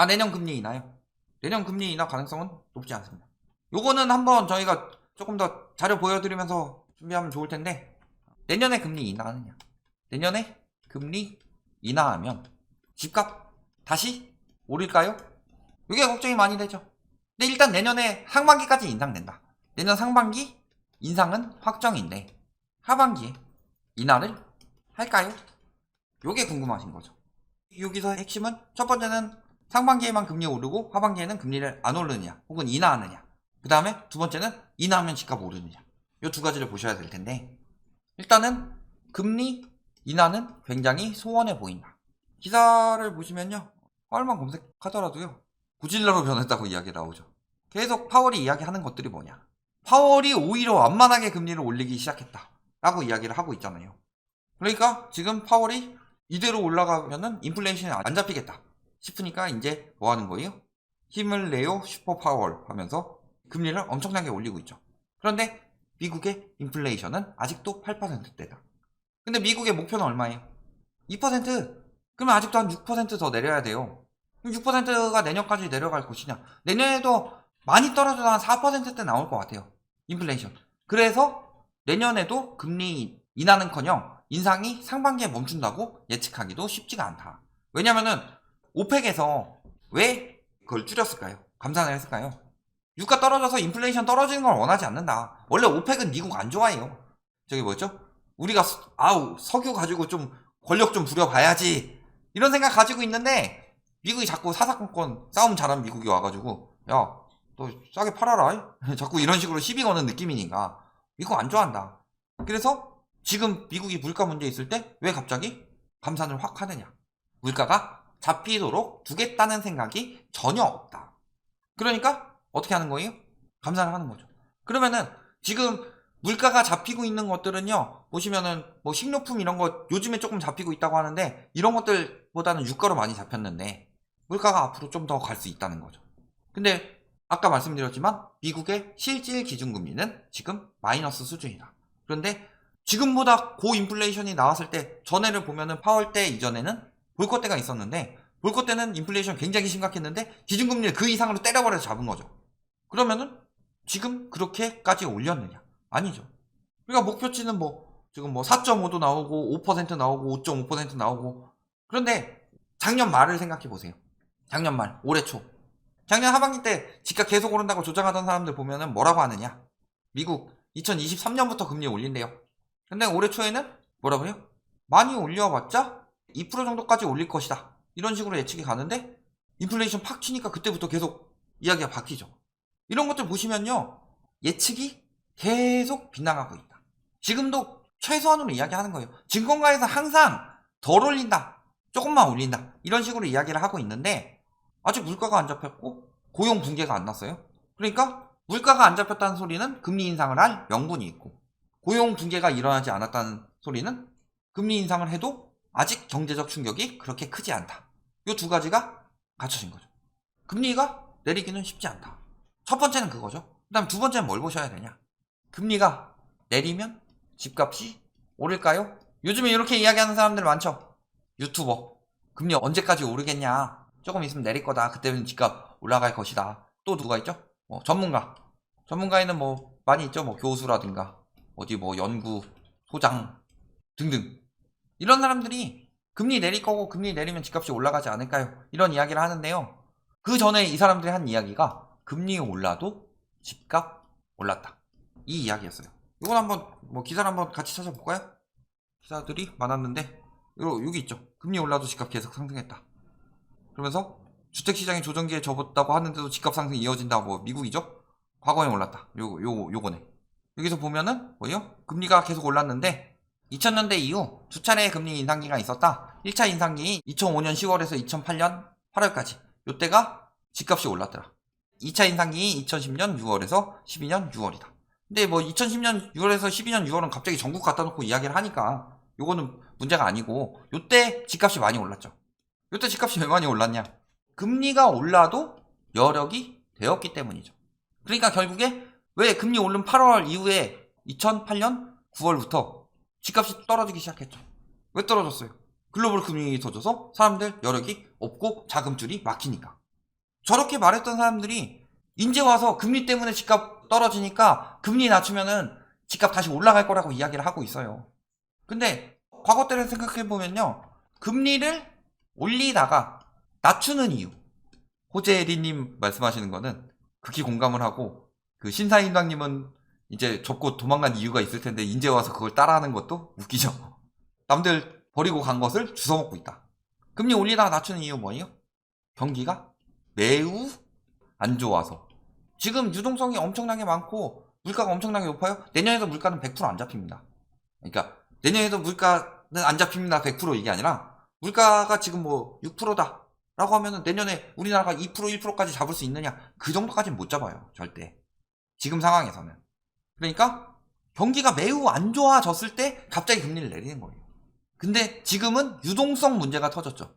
내년 금리 인하요? 내년 금리 인하 가능성은 높지 않습니다. 요거는 한번 저희가 조금 더 자료 보여드리면서 준비하면 좋을 텐데, 내년에 금리 인하하느냐, 내년에 금리 인하하면 집값 다시 오를까요? 이게 걱정이 많이 되죠. 근데 일단 내년에 상반기까지 인상된다. 내년 상반기 인상은 확정인데 하반기에 인하를 할까요? 요게 궁금하신 거죠. 여기서 핵심은 첫 번째는 상반기에만 금리 오르고 하반기에는 금리를 안 오르느냐 혹은 인하하느냐, 그 다음에 두 번째는 인하하면 집값 오르느냐, 요 두 가지를 보셔야 될 텐데, 일단은 금리 인하는 굉장히 소원해 보인다. 기사를 보시면요, 파월만 검색하더라도요 고질러로 변했다고 이야기 나오죠. 계속 파월이 이야기하는 것들이 뭐냐, 파월이 오히려 완만하게 금리를 올리기 시작했다 라고 이야기를 하고 있잖아요. 그러니까 지금 파월이 이대로 올라가면은 인플레이션이 안 잡히겠다 싶으니까 이제 뭐 하는 거예요? 힘을 내요 슈퍼 파월 하면서 금리를 엄청나게 올리고 있죠. 그런데 미국의 인플레이션은 아직도 8%대다. 근데 미국의 목표는 얼마예요? 2%. 그러면 아직도 한 6% 더 내려야 돼요. 그럼 6%가 내년까지 내려갈 것이냐? 내년에도 많이 떨어져도 한 4%대 나올 것 같아요. 인플레이션. 그래서 내년에도 금리 인하는커녕 인상이 상반기에 멈춘다고 예측하기도 쉽지가 않다. 왜냐면은 오펙에서 왜 그걸 줄였을까요? 감산을 했을까요? 유가 떨어져서 인플레이션 떨어지는 걸 원하지 않는다. 원래 오펙은 미국 안 좋아해요. 저기 뭐였죠? 우리가 석유 가지고 좀 권력 좀 부려봐야지 이런 생각 가지고 있는데, 미국이 자꾸 사사건건 싸움 잘하는 미국이 와가지고 야 너 싸게 팔아라 자꾸 이런 식으로 시비 거는 느낌이니까 미국 안 좋아한다. 그래서 지금 미국이 물가 문제 있을 때 왜 갑자기 감산을 확 하느냐, 물가가 잡히도록 두겠다는 생각이 전혀 없다. 그러니까 어떻게 하는 거예요? 감산을 하는 거죠. 그러면은 지금 물가가 잡히고 있는 것들은요, 보시면은 뭐 식료품 이런 거 요즘에 조금 잡히고 있다고 하는데, 이런 것들보다는 유가로 많이 잡혔는데 물가가 앞으로 좀 더 갈 수 있다는 거죠. 근데 아까 말씀드렸지만 미국의 실질 기준금리는 지금 마이너스 수준이다. 그런데 지금보다 고인플레이션이 나왔을 때, 전해를 보면은 파월 때 이전에는 볼것 때가 있었는데, 볼것 때는 인플레이션 굉장히 심각했는데 기준금리를 그 이상으로 때려버려서 잡은 거죠. 그러면은 지금 그렇게까지 올렸느냐? 아니죠. 그러니까 목표치는 지금 4.5도 나오고 5% 나오고 5.5% 나오고. 그런데 작년 말을 생각해 보세요. 작년 말, 올해 초. 작년 하반기 때 집값 계속 오른다고 조장하던 사람들 보면은 뭐라고 하느냐? 미국 2023년부터 금리 올린대요. 근데 올해 초에는 뭐라고요? 많이 올려봤자 2% 정도까지 올릴 것이다. 이런 식으로 예측이 가는데 인플레이션 팍 치니까 그때부터 계속 이야기가 바뀌죠. 이런 것들 보시면요, 예측이 계속 빗나가고 있다. 지금도 최소한으로 이야기하는 거예요. 증권가에서 항상 덜 올린다, 조금만 올린다, 이런 식으로 이야기를 하고 있는데 아직 물가가 안 잡혔고 고용 붕괴가 안 났어요. 그러니까 물가가 안 잡혔다는 소리는 금리 인상을 할 명분이 있고, 고용 붕괴가 일어나지 않았다는 소리는 금리 인상을 해도 아직 경제적 충격이 그렇게 크지 않다. 이 두 가지가 갖춰진 거죠. 금리가 내리기는 쉽지 않다. 첫 번째는 그거죠. 그 다음 두 번째는 뭘 보셔야 되냐, 금리가 내리면 집값이 오를까요? 요즘에 이렇게 이야기하는 사람들 많죠. 유튜버, 금리 언제까지 오르겠냐, 조금 있으면 내릴 거다, 그때는 집값 올라갈 것이다. 또 누가 있죠? 전문가에는 많이 있죠. 교수라든가 어디 연구 소장 등등, 이런 사람들이 금리 내릴 거고 금리 내리면 집값이 올라가지 않을까요? 이런 이야기를 하는데요. 그 전에 이 사람들이 한 이야기가 금리 올라도 집값 올랐다, 이 이야기였어요. 이건 한번 기사를 한번 같이 찾아볼까요? 기사들이 많았는데 여기 있죠. 금리 올라도 집값 계속 상승했다. 그러면서 주택시장이 조정기에 접었다고 하는데도 집값 상승이 이어진다. 미국이죠? 과거에 올랐다. 요거네. 여기서 보면은 금리가 계속 올랐는데 2000년대 이후 두 차례의 금리 인상기가 있었다. 1차 인상기 2005년 10월에서 2008년 8월까지. 요때가 집값이 올랐더라. 2차 인상기 2010년 6월에서 12년 6월이다. 근데 2010년 6월에서 12년 6월은 갑자기 전국 갖다 놓고 이야기를 하니까 요거는 문제가 아니고, 요때 집값이 많이 올랐죠. 요때 집값이 왜 많이 올랐냐? 금리가 올라도 여력이 되었기 때문이죠. 그러니까 결국에 왜 금리 오른 8월 이후에 2008년 9월부터 집값이 떨어지기 시작했죠. 왜 떨어졌어요? 글로벌 금융이 터져서 사람들 여력이 없고 자금줄이 막히니까. 저렇게 말했던 사람들이 이제 와서 금리 때문에 집값 떨어지니까 금리 낮추면은 집값 다시 올라갈 거라고 이야기를 하고 있어요. 근데 과거 때를 생각해보면요, 금리를 올리다가 낮추는 이유, 호재리님 말씀하시는 거는 극히 공감을 하고, 그 신사임당님은 이제 접고 도망간 이유가 있을 텐데 이제 와서 그걸 따라하는 것도 웃기죠. 남들 버리고 간 것을 주워먹고 있다. 금리 올리다가 낮추는 이유 뭐예요? 경기가 매우 안 좋아서. 지금 유동성이 엄청나게 많고 물가가 엄청나게 높아요. 내년에도 물가는 100% 안 잡힙니다. 그러니까 내년에도 물가는 안 잡힙니다 100% 이게 아니라, 물가가 지금 뭐 6%다 라고 하면은 내년에 우리나라가 2% 1%까지 잡을 수 있느냐, 그 정도까지는 못 잡아요 절대, 지금 상황에서는. 그러니까 경기가 매우 안 좋아졌을 때 갑자기 금리를 내리는 거예요. 근데 지금은 유동성 문제가 터졌죠.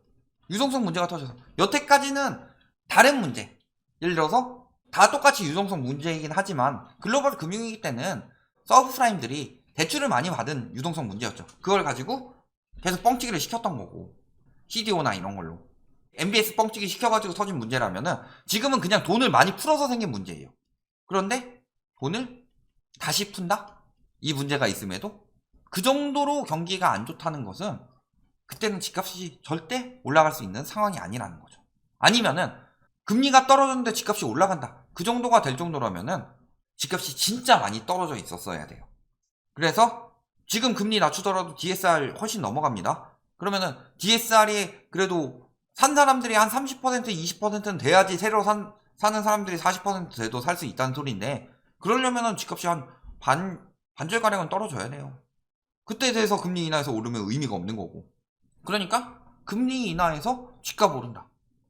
유동성 문제가 터져서 여태까지는 다른 문제, 예를 들어서 다 똑같이 유동성 문제이긴 하지만 글로벌 금융위기 때는 서브프라임들이 대출을 많이 받은 유동성 문제였죠. 그걸 가지고 계속 뻥튀기를 시켰던 거고, CDO나 이런 걸로 MBS 뻥튀기 시켜가지고 터진 문제라면은 지금은 그냥 돈을 많이 풀어서 생긴 문제예요. 그런데 돈을 다시 푼다? 이 문제가 있음에도 그 정도로 경기가 안 좋다는 것은 그때는 집값이 절대 올라갈 수 있는 상황이 아니라는 거죠. 아니면은 금리가 떨어졌는데 집값이 올라간다, 그 정도가 될 정도라면은 집값이 진짜 많이 떨어져 있었어야 돼요. 그래서 지금 금리 낮추더라도 DSR 훨씬 넘어갑니다. 그러면은 DSR이 그래도 산 사람들이 한 30% 20%는 돼야지 새로 사는 사람들이 40% 돼도 살 수 있다는 소리인데, 그러려면은 집값이 한 반절가량은 떨어져야 돼요. 그때 대해서 금리 인하해서 오르면 의미가 없는 거고. 그러니까 금리 인하해서 집값 오른다,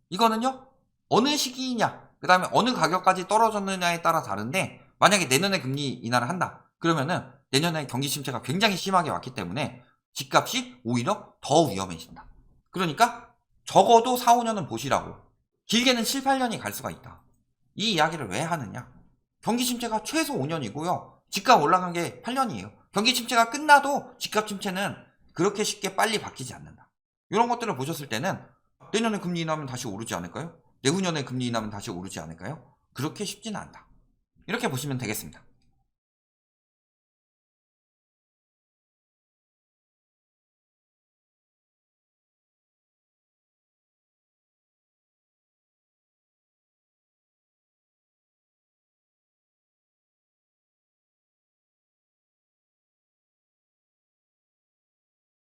이거는요 어느 시기이냐, 그 다음에 어느 가격까지 떨어졌느냐에 따라 다른데, 만약에 내년에 금리 인하를 한다 그러면은 내년에 경기 침체가 굉장히 심하게 왔기 때문에 집값이 오히려 더 위험해진다. 그러니까 적어도 4, 5년은 보시라고, 길게는 7, 8년이 갈 수가 있다. 이 이야기를 왜 하느냐, 경기 침체가 최소 5년이고요 집값 올라간 게 8년이에요 경기 침체가 끝나도 집값 침체는 그렇게 쉽게 빨리 바뀌지 않는다. 이런 것들을 보셨을 때는 내년에 금리 인하하면 다시 오르지 않을까요? 내후년에 금리 인하하면 다시 오르지 않을까요? 그렇게 쉽지는 않다. 이렇게 보시면 되겠습니다.